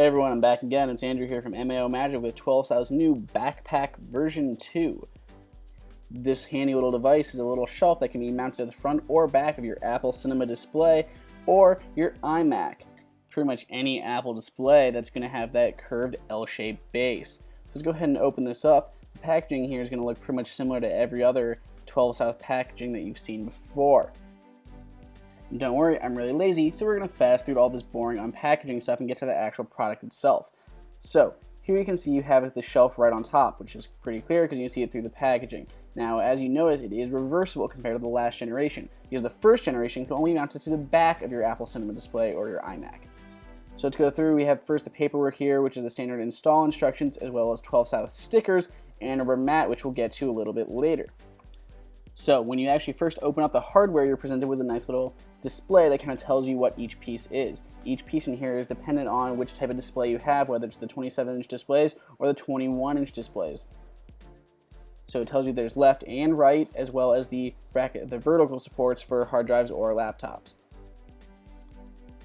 Hey everyone, I'm back again. It's Andrew here from MAO Magic with 12 South's new Backpack version 2. This handy little device is a little shelf that can be mounted to the front or back of your Apple Cinema display or your iMac. Pretty much any Apple display that's going to have that curved L-shaped base. Let's go ahead and open this up. The packaging here is going to look pretty much similar to every other 12 South packaging that you've seen before. And don't worry, I'm really lazy, so we're going to fast through all this boring unpackaging stuff and get to the actual product itself. So, here you can see you have the shelf right on top, which is pretty clear because you can see it through the packaging. Now, as you notice, it is reversible compared to the last generation, because the first generation could only mount it to the back of your Apple Cinema display or your iMac. So let's go through. We have first the paperwork here, which is the standard install instructions, as well as 12 South stickers and a rubber mat, which we'll get to a little bit later. So when you actually first open up the hardware, you're presented with a nice little display that kind of tells you what each piece is. Each piece in here is dependent on which type of display you have, whether it's the 27-inch displays or the 21-inch displays. So it tells you there's left and right, as well as the vertical supports for hard drives or laptops.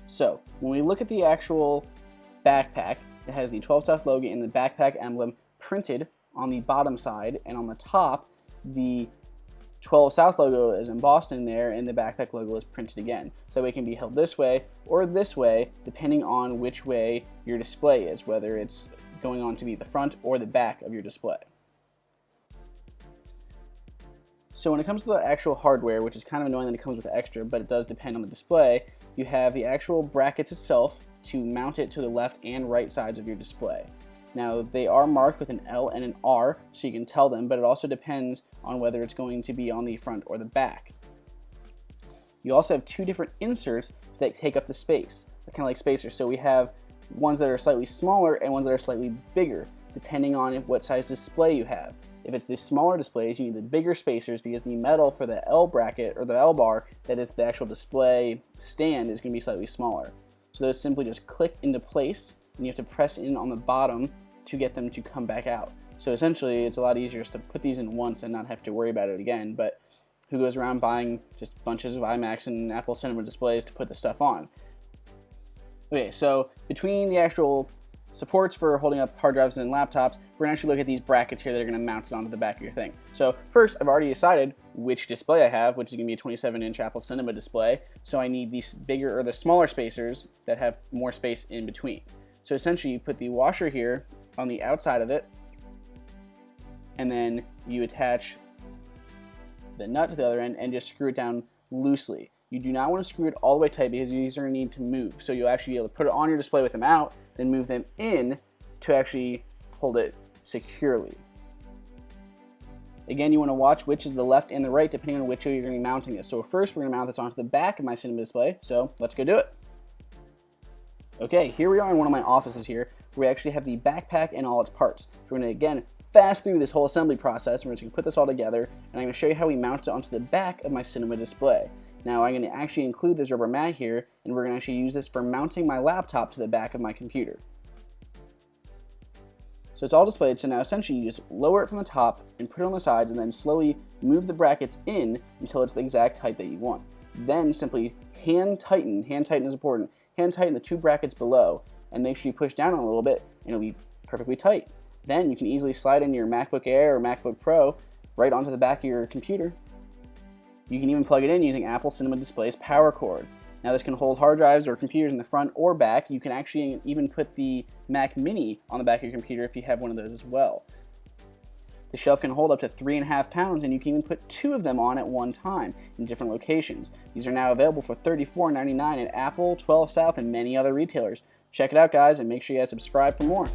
So when we look at the actual backpack, it has the 12 South logo and the backpack emblem printed on the bottom side, and on the top, the 12 South logo is embossed in there, and the backpack logo is printed again. So it can be held this way or this way, depending on which way your display is, whether it's going on to be the front or the back of your display. So when it comes to the actual hardware, which is kind of annoying that it comes with extra, but it does depend on the display, you have the actual brackets itself to mount it to the left and right sides of your display. Now, they are marked with an L and an R, so you can tell them, but it also depends on whether it's going to be on the front or the back. You also have two different inserts that take up the space. They're kind of like spacers, so we have ones that are slightly smaller and ones that are slightly bigger, depending on what size display you have. If it's the smaller displays, you need the bigger spacers because the metal for the L bracket, or the L bar, that is the actual display stand, is going to be slightly smaller. So those simply just click into place, and you have to press in on the bottom to get them to come back out. So essentially, it's a lot easier just to put these in once and not have to worry about it again, but who goes around buying just bunches of iMacs and Apple Cinema displays to put the stuff on? Okay, so between the actual supports for holding up hard drives and laptops, we're going to actually look at these brackets here that are going to mount it onto the back of your thing. So first, I've already decided which display I have, which is going to be a 27-inch Apple Cinema display, so I need these bigger or the smaller spacers that have more space in between. So essentially, you put the washer here on the outside of it, and then you attach the nut to the other end and just screw it down loosely. You do not want to screw it all the way tight because these are going to need to move. So you'll actually be able to put it on your display with them out, then move them in to actually hold it securely. Again, you want to watch which is the left and the right depending on which way you're going to be mounting this. So first, we're going to mount this onto the back of my Cinema display, so let's go do it. Okay, here we are in one of my offices here, where we actually have the backpack and all its parts. So we're going to, again, fast through this whole assembly process. We're just going to put this all together, and I'm going to show you how we mount it onto the back of my Cinema display. Now, I'm going to actually include this rubber mat here, and we're going to actually use this for mounting my laptop to the back of my computer. So it's all displayed, so now essentially you just lower it from the top and put it on the sides, and then slowly move the brackets in until it's the exact height that you want. Then simply hand tighten is important, hand tighten the two brackets below, and make sure you push down a little bit, and it'll be perfectly tight. Then you can easily slide in your MacBook Air or MacBook Pro right onto the back of your computer. You can even plug it in using Apple Cinema Display's power cord. Now this can hold hard drives or computers in the front or back. You can actually even put the Mac Mini on the back of your computer if you have one of those as well. The shelf can hold up to 3.5 pounds, and you can even put 2 of them on at one time in different locations. These are now available for $34.99 at Apple, 12 South, and many other retailers. Check it out, guys, and make sure you guys subscribe for more.